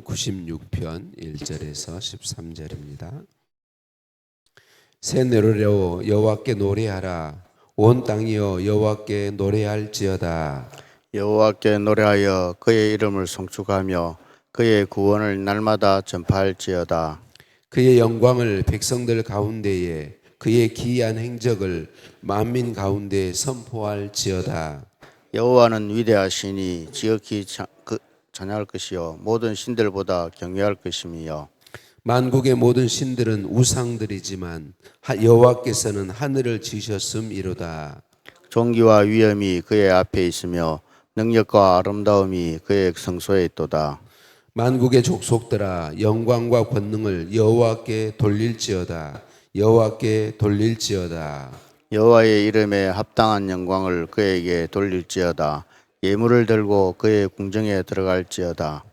시편 96편 1절에서 13절입니다. 새 노래로 여호와께 노래하라. 온 땅이여 여호와께 노래할지어다. 여호와께 노래하여 그의 이름을 송축하며 그의 구원을 날마다 전파할지어다. 그의 영광을 백성들 가운데에 그의 기이한 행적을 만민 가운데 선포할지어다. 여호와는 위대하시니 지극히 찬양할 것이요 모든 신들보다 경외할 것이며 만국의 모든 신들은 우상들이지만 여호와께서는 하늘을 지으셨음이로다. 존귀와 위엄이 그의 앞에 있으며 능력과 아름다움이 그의 성소에 있도다. 만국의 족속들아 영광과 권능을 여호와께 돌릴지어다. 여호와께 돌릴지어다. 여호와의 이름에 합당한 영광을 그에게 돌릴지어다. 예물을 들고 그의 궁정에 들어갈지어다.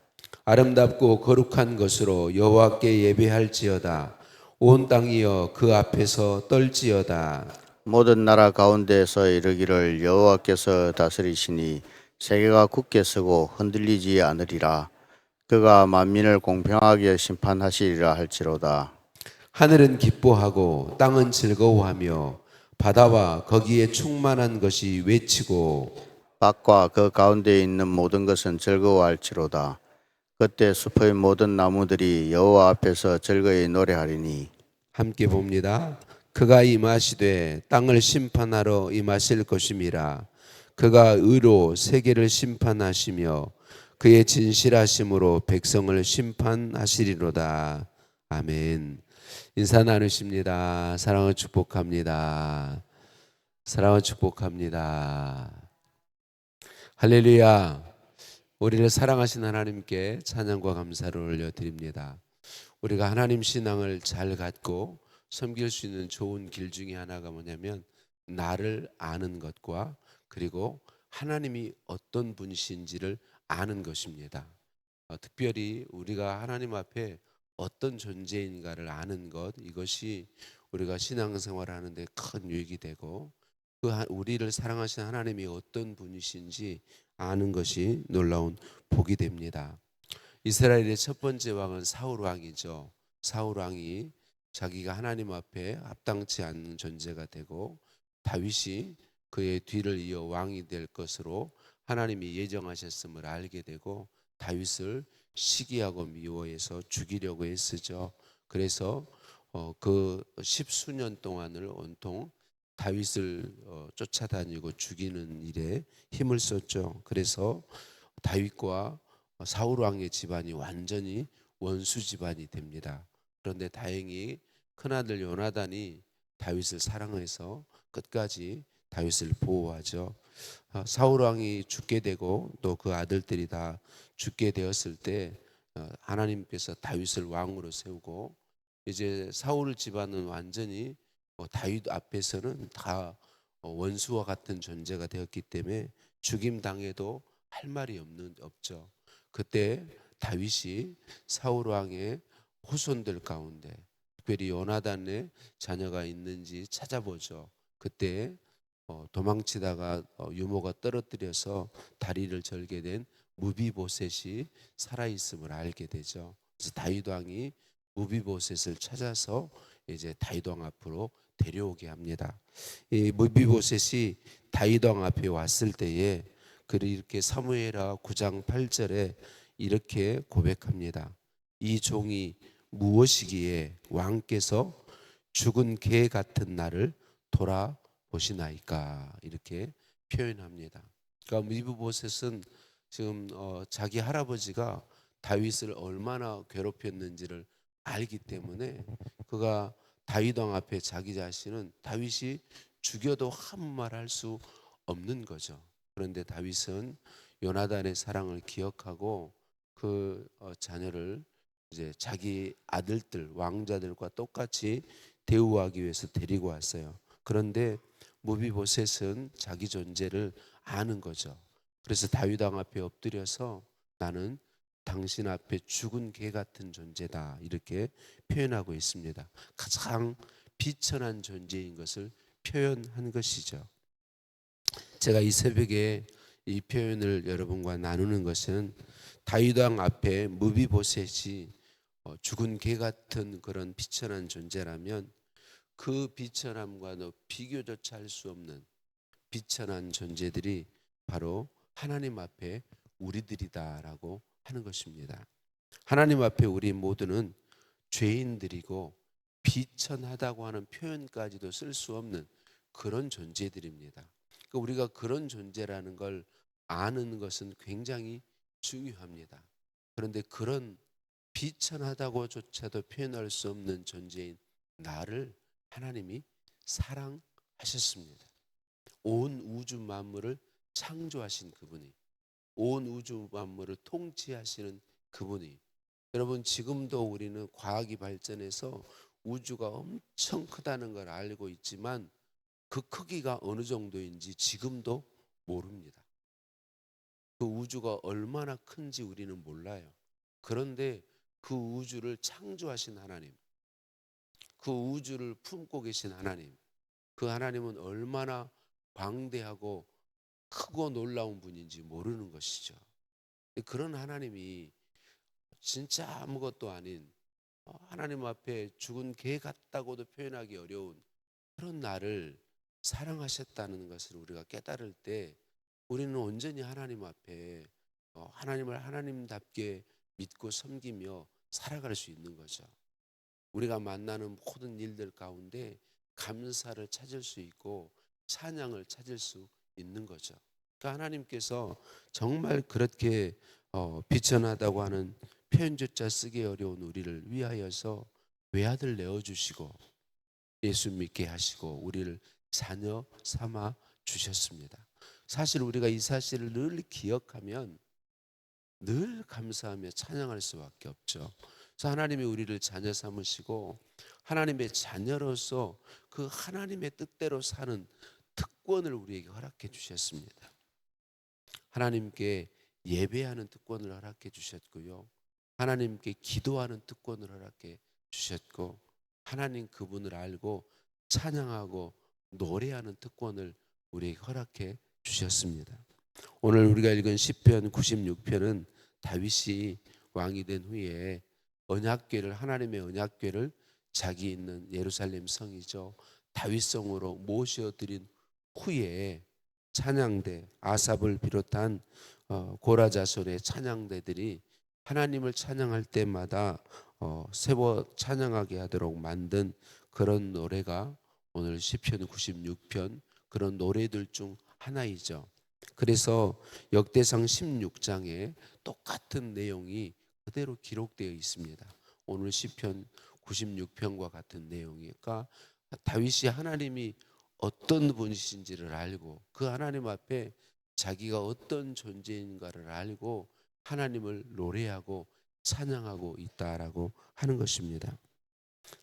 아름답고 거룩한 것으로 여호와께 예배할지어다. 온 땅이여 그 앞에서 떨지어다. 모든 나라 가운데서 이르기를 여호와께서 다스리시니 세계가 굳게 서고 흔들리지 않으리라. 그가 만민을 공평하게 심판하시리라 할지로다. 하늘은 기뻐하고 땅은 즐거워하며 바다와 거기에 충만한 것이 외치고 밭과 그 가운데 있는 모든 것은 즐거워할지로다. 그때 숲의 모든 나무들이 여호와 앞에서 즐거이 노래하리니. 함께 봅니다. 그가 임하시되 땅을 심판하러 임하실 것임이라. 그가 의로 세계를 심판하시며 그의 진실하심으로 백성을 심판하시리로다. 아멘. 인사 나누십니다. 사랑을 축복합니다. 사랑을 축복합니다. 할렐루야. 우리를 사랑하신 하나님께 찬양과 감사를 올려드립니다. 우리가 하나님 신앙을 잘 갖고 섬길 수 있는 좋은 길 중에 하나가 뭐냐면 나를 아는 것과 그리고 하나님이 어떤 분이신지를 아는 것입니다. 특별히 우리가 하나님 앞에 어떤 존재인가를 아는 것, 이것이 우리가 신앙생활을 하는데 큰 유익이 되고 우리를 사랑하신 하나님이 어떤 분이신지 아는 것이 놀라운 복이 됩니다. 이스라엘의 첫 번째 왕은 사울 왕이죠. 사울 왕이 자기가 하나님 앞에 합당치 않는 존재가 되고 다윗이 그의 뒤를 이어 왕이 될 것으로 하나님이 예정하셨음을 알게 되고 다윗을 시기하고 미워해서 죽이려고 했으죠. 그래서 그 십수년 동안을 온통 다윗을 쫓아다니고 죽이는 일에 힘을 썼죠. 그래서 다윗과 사울 왕의 집안이 완전히 원수 집안이 됩니다. 그런데 다행히 큰아들 요나단이 다윗을 사랑해서 끝까지 다윗을 보호하죠. 사울 왕이 죽게 되고 또 그 아들들이 다 죽게 되었을 때 하나님께서 다윗을 왕으로 세우고 이제 사울 집안은 완전히 다윗 앞에서는 다 원수와 같은 존재가 되었기 때문에 죽임 당해도 할 말이 없죠. 그때 다윗이 사울 왕의 후손들 가운데 특별히 요나단의 자녀가 있는지 찾아보죠. 그때 도망치다가 유모가 떨어뜨려서 다리를 절게 된 무비보셋이 살아있음을 알게 되죠. 그래서 다윗 왕이 무비보셋을 찾아서 이제 다윗 왕 앞으로 데려오게 합니다. 이 무비보셋이 다윗 왕 앞에 왔을 때에 이렇게 사무엘하 9장 8절에 이렇게 고백합니다. 이 종이 무엇이기에 왕께서 죽은 개 같은 나를 돌아보시나이까 이렇게 표현합니다. 그러니까 무비보셋은 지금 자기 할아버지가 다윗을 얼마나 괴롭혔는지를 알기 때문에 그가 다윗 왕 앞에 자기 자신은 다윗이 죽여도 아무 말 할 수 없는 거죠. 그런데 다윗은 요나단의 사랑을 기억하고 그 자녀를 이제 자기 아들들 왕자들과 똑같이 대우하기 위해서 데리고 왔어요. 그런데 무비보셋은 자기 존재를 아는 거죠. 그래서 다윗 왕 앞에 엎드려서 나는 당신 앞에 죽은 개 같은 존재다 이렇게 표현하고 있습니다. 가장 비천한 존재인 것을 표현한 것이죠. 제가 이 새벽에 이 표현을 여러분과 나누는 것은 다윗 왕 앞에 무비보셋이 죽은 개 같은 그런 비천한 존재라면 그 비천함과는 비교조차 할 수 없는 비천한 존재들이 바로 하나님 앞에 우리들이다라고 하는 것입니다. 하나님 앞에 우리 모두는 죄인들이고 비천하다고 하는 표현까지도 쓸 수 없는 그런 존재들입니다. 그러니까 우리가 그런 존재라는 걸 아는 것은 굉장히 중요합니다. 그런데 그런 비천하다고조차도 표현할 수 없는 존재인 나를 하나님이 사랑하셨습니다. 온 우주 만물을 창조하신 그분이, 온 우주 만물을 통치하시는 그분이, 여러분 지금도 우리는 과학이 발전해서 우주가 엄청 크다는 걸 알고 있지만 그 크기가 어느 정도인지 지금도 모릅니다. 그 우주가 얼마나 큰지 우리는 몰라요. 그런데 그 우주를 창조하신 하나님, 그 우주를 품고 계신 하나님, 그 하나님은 얼마나 광대하고 크고 놀라운 분인지 모르는 것이죠. 그런 하나님이 진짜 아무것도 아닌 하나님 앞에 죽은 개 같다고도 표현하기 어려운 그런 나를 사랑하셨다는 것을 우리가 깨달을 때 우리는 온전히 하나님 앞에 하나님을 하나님답게 믿고 섬기며 살아갈 수 있는 거죠. 우리가 만나는 모든 일들 가운데 감사를 찾을 수 있고 찬양을 찾을 수 있는 거죠. 그러니까 하나님께서 정말 그렇게 비천하다고 하는 표현조차 쓰기 어려운 우리를 위하여서 외아들 내어주시고 예수 믿게 하시고 우리를 자녀 삼아 주셨습니다. 사실 우리가 이 사실을 늘 기억하면 늘 감사하며 찬양할 수밖에 없죠. 그래서 하나님이 우리를 자녀 삼으시고 하나님의 자녀로서 그 하나님의 뜻대로 사는 특권을 우리에게 허락해 주셨습니다. 하나님께 예배하는 특권을 허락해 주셨고요. 하나님께 기도하는 특권을 허락해 주셨고 하나님 그분을 알고 찬양하고 노래하는 특권을 우리에게 허락해 주셨습니다. 오늘 우리가 읽은 시편 96편은 다윗이 왕이 된 후에 언약궤를 하나님의 언약궤를 자기 있는 예루살렘 성이죠 다윗성으로 모셔드린 후에 찬양대 아삽을 비롯한 고라 자손의 찬양대들이 하나님을 찬양할 때마다 세워 찬양하게 하도록 만든 그런 노래가 오늘 시편 96편 그런 노래들 중 하나이죠. 그래서 역대상 16장에 똑같은 내용이 그대로 기록되어 있습니다. 오늘 시편 96편과 같은 내용이니까 다윗이 하나님이 어떤 분이신지를 알고 그 하나님 앞에 자기가 어떤 존재인가를 알고 하나님을 노래하고 찬양하고 있다라고 하는 것입니다.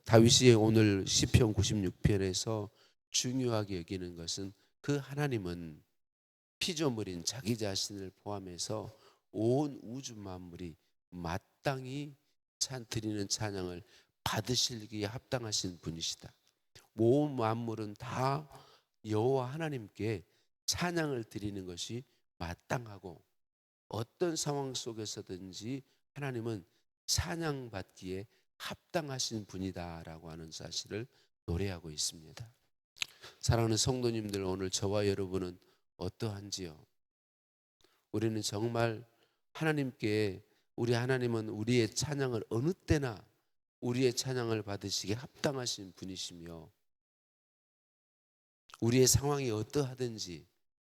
다윗이 오늘 시편 96편에서 중요하게 여기는 것은 그 하나님은 피조물인 자기 자신을 포함해서 온 우주 만물이 마땅히 드리는 찬양을 받으시기에 합당하신 분이시다. 모든 만물은 다 여호와 하나님께 찬양을 드리는 것이 마땅하고 어떤 상황 속에서든지 하나님은 찬양받기에 합당하신 분이다라고 하는 사실을 노래하고 있습니다. 사랑하는 성도님들, 오늘 저와 여러분은 어떠한지요? 우리는 정말 하나님께 우리 하나님은 우리의 찬양을 어느 때나 우리의 찬양을 받으시기에 합당하신 분이시며 우리의 상황이 어떠하든지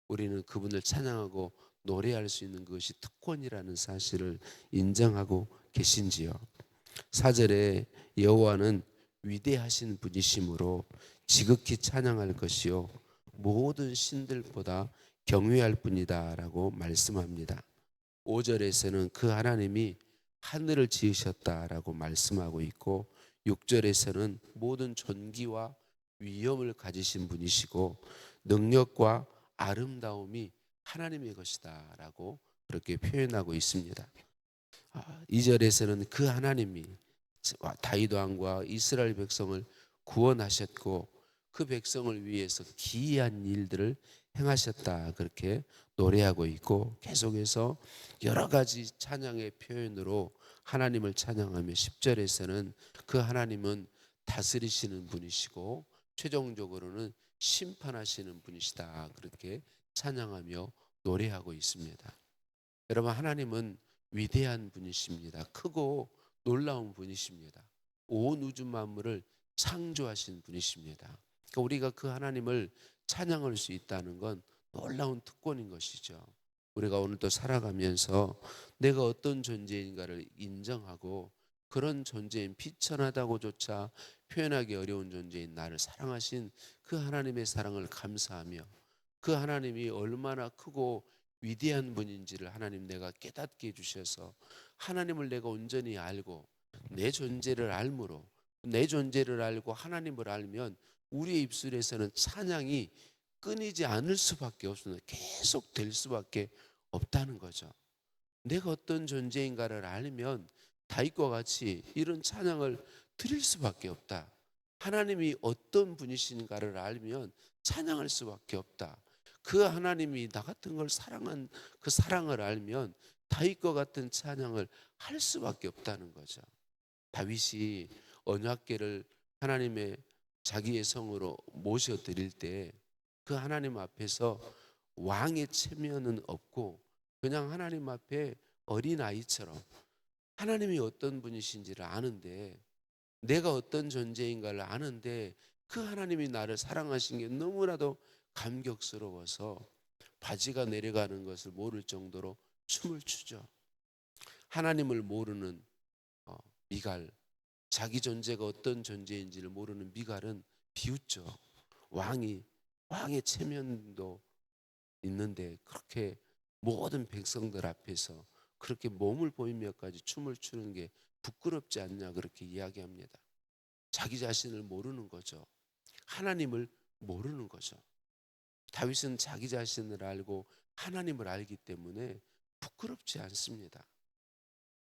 우리는 그분을 찬양하고 노래할 수 있는 것이 특권이라는 사실을 인정하고 계신지요? 4절에 여호와는 위대하신 분이시므로 지극히 찬양할 것이요 모든 신들보다 경외할 뿐이다 라고 말씀합니다. 5절에서는 그 하나님이 하늘을 지으셨다라고 말씀하고 있고 6절에서는 모든 존귀와 위엄을 가지신 분이시고 능력과 아름다움이 하나님의 것이다 라고 그렇게 표현하고 있습니다. 2절에서는 그 하나님이 다윗 왕과 이스라엘 백성을 구원하셨고 그 백성을 위해서 기이한 일들을 행하셨다 그렇게 노래하고 있고 계속해서 여러 가지 찬양의 표현으로 하나님을 찬양하며 10절에서는 그 하나님은 다스리시는 분이시고 최종적으로는 심판하시는 분이시다. 그렇게 찬양하며 노래하고 있습니다. 여러분, 하나님은 위대한 분이십니다. 크고 놀라운 분이십니다. 온 우주 만물을 창조하신 분이십니다. 그러니까 우리가 그 하나님을 찬양할 수 있다는 건 놀라운 특권인 것이죠. 우리가 오늘 또 살아가면서 내가 어떤 존재인가를 인정하고 그런 존재인 비천하다고조차 표현하기 어려운 존재인 나를 사랑하신 그 하나님의 사랑을 감사하며 그 하나님이 얼마나 크고 위대한 분인지를 하나님 내가 깨닫게 해주셔서 하나님을 내가 온전히 알고 내 존재를 알므로 내 존재를 알고 하나님을 알면 우리의 입술에서는 찬양이 끊이지 않을 수밖에 없습니다. 계속 될 수밖에 없다는 거죠. 내가 어떤 존재인가를 알면 다윗과 같이 이런 찬양을 드릴 수밖에 없다. 하나님이 어떤 분이신가를 알면 찬양할 수밖에 없다. 그 하나님이 나 같은 걸 사랑한 그 사랑을 알면 다윗과 같은 찬양을 할 수밖에 없다는 거죠. 다윗이 언약궤를 하나님의 자기의 성으로 모셔 드릴 때 그 하나님 앞에서 왕의 체면은 없고 그냥 하나님 앞에 어린아이처럼 하나님이 어떤 분이신지를 아는데 내가 어떤 존재인가를 아는데 그 하나님이 나를 사랑하신 게 너무나도 감격스러워서 바지가 내려가는 것을 모를 정도로 춤을 추죠. 하나님을 모르는 미갈, 자기 존재가 어떤 존재인지를 모르는 미갈은 비웃죠. 왕의 체면도 있는데 그렇게 모든 백성들 앞에서 그렇게 몸을 보이며까지 춤을 추는 게 부끄럽지 않냐 그렇게 이야기합니다. 자기 자신을 모르는 거죠. 하나님을 모르는 거죠. 다윗은 자기 자신을 알고 하나님을 알기 때문에 부끄럽지 않습니다.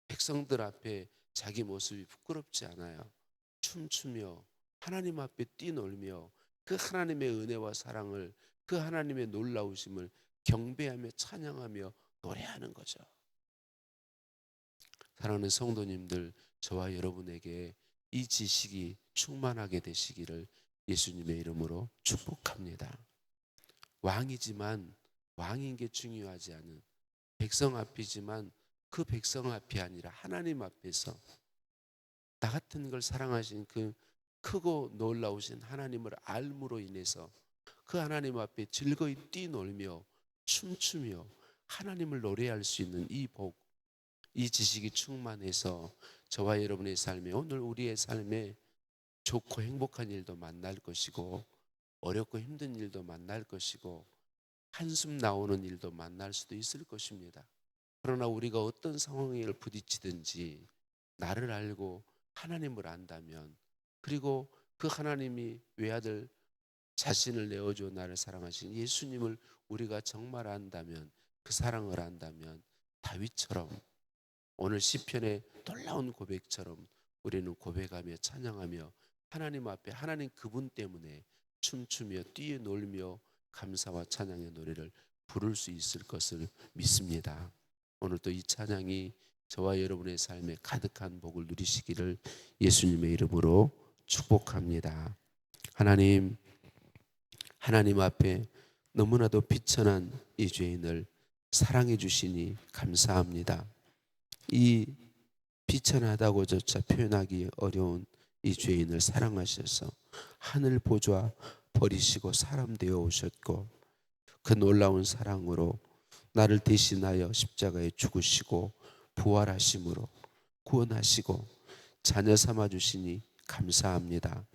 백성들 앞에 자기 모습이 부끄럽지 않아요. 춤추며 하나님 앞에 뛰놀며 그 하나님의 은혜와 사랑을 그 하나님의 놀라우심을 경배하며 찬양하며 노래하는 거죠. 사랑하는 성도님들, 저와 여러분에게 이 지식이 충만하게 되시기를 예수님의 이름으로 축복합니다. 왕이지만 왕인 게 중요하지 않은 백성 앞이지만 그 백성 앞이 아니라 하나님 앞에서 나 같은 걸 사랑하신 그 크고 놀라우신 하나님을 알므로 인해서 그 하나님 앞에 즐거이 뛰놀며 춤추며 하나님을 노래할 수 있는 이 복, 이 지식이 충만해서 저와 여러분의 삶에 오늘 우리의 삶에 좋고 행복한 일도 만날 것이고 어렵고 힘든 일도 만날 것이고 한숨 나오는 일도 만날 수도 있을 것입니다. 그러나 우리가 어떤 상황에 부딪히든지 나를 알고 하나님을 안다면 그리고 그 하나님이 외아들 자신을 내어줘 나를 사랑하신 예수님을 우리가 정말 안다면 그 사랑을 안다면 다윗처럼 오늘 시편의 놀라운 고백처럼 우리는 고백하며 찬양하며 하나님 앞에 하나님 그분 때문에 춤추며 뛰놀며 감사와 찬양의 노래를 부를 수 있을 것을 믿습니다. 오늘도 이 찬양이 저와 여러분의 삶에 가득한 복을 누리시기를 예수님의 이름으로 축복합니다. 하나님 앞에 너무나도 비천한 이 죄인을 사랑해 주시니 감사합니다. 이 비천하다고조차 표현하기 어려운 이 죄인을 사랑하셔서 하늘 보좌 버리시고 사람 되어 오셨고 그 놀라운 사랑으로 나를 대신하여 십자가에 죽으시고 부활하심으로 구원하시고 자녀 삼아 주시니 감사합니다.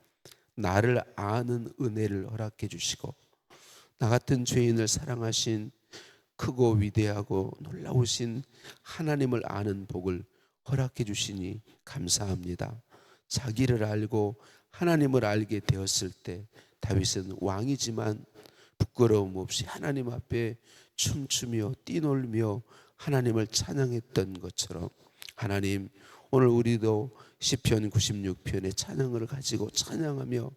나를 아는 은혜를 허락해 주시고 나 같은 죄인을 사랑하신 크고 위대하고 놀라우신 하나님을 아는 복을 허락해 주시니 감사합니다. 자기를 알고 하나님을 알게 되었을 때 다윗은 왕이지만 부끄러움 없이 하나님 앞에 춤추며 뛰놀며 하나님을 찬양했던 것처럼 하나님 오늘 우리도 시편 96편의 찬양을 가지고 찬양하며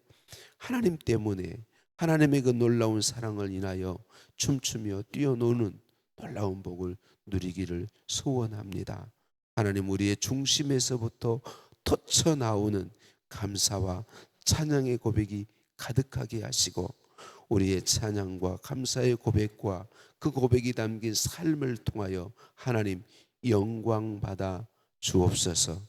하나님 때문에 하나님의 그 놀라운 사랑을 인하여 춤추며 뛰어노는 놀라운 복을 누리기를 소원합니다. 하나님, 우리의 중심에서부터 터쳐 나오는 감사와 찬양의 고백이 가득하게 하시고 우리의 찬양과 감사의 고백과 그 고백이 담긴 삶을 통하여 하나님 영광 받아 주옵소서.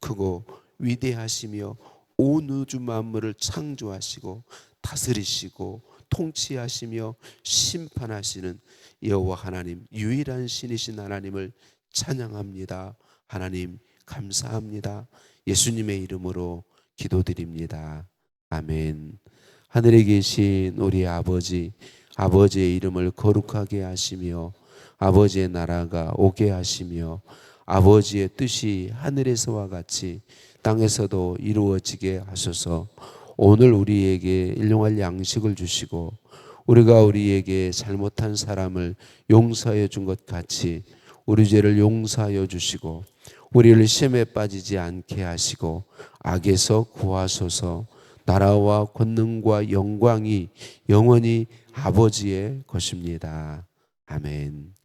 크고 위대하시며 온 우주 만물을 창조하시고 다스리시고 통치하시며 심판하시는 여호와 하나님, 유일한 신이신 하나님을 찬양합니다. 하나님 감사합니다. 예수님의 이름으로 기도드립니다. 아멘. 하늘에 계신 우리 아버지, 아버지의 이름을 거룩하게 하시며 아버지의 나라가 오게 하시며 아버지의 뜻이 하늘에서와 같이 땅에서도 이루어지게 하소서. 오늘 우리에게 일용할 양식을 주시고 우리가 우리에게 잘못한 사람을 용서하여 준 것 같이 우리 죄를 용서하여 주시고 우리를 시험에 빠지지 않게 하시고 악에서 구하소서. 나라와 권능과 영광이 영원히 아버지의 것입니다. 아멘.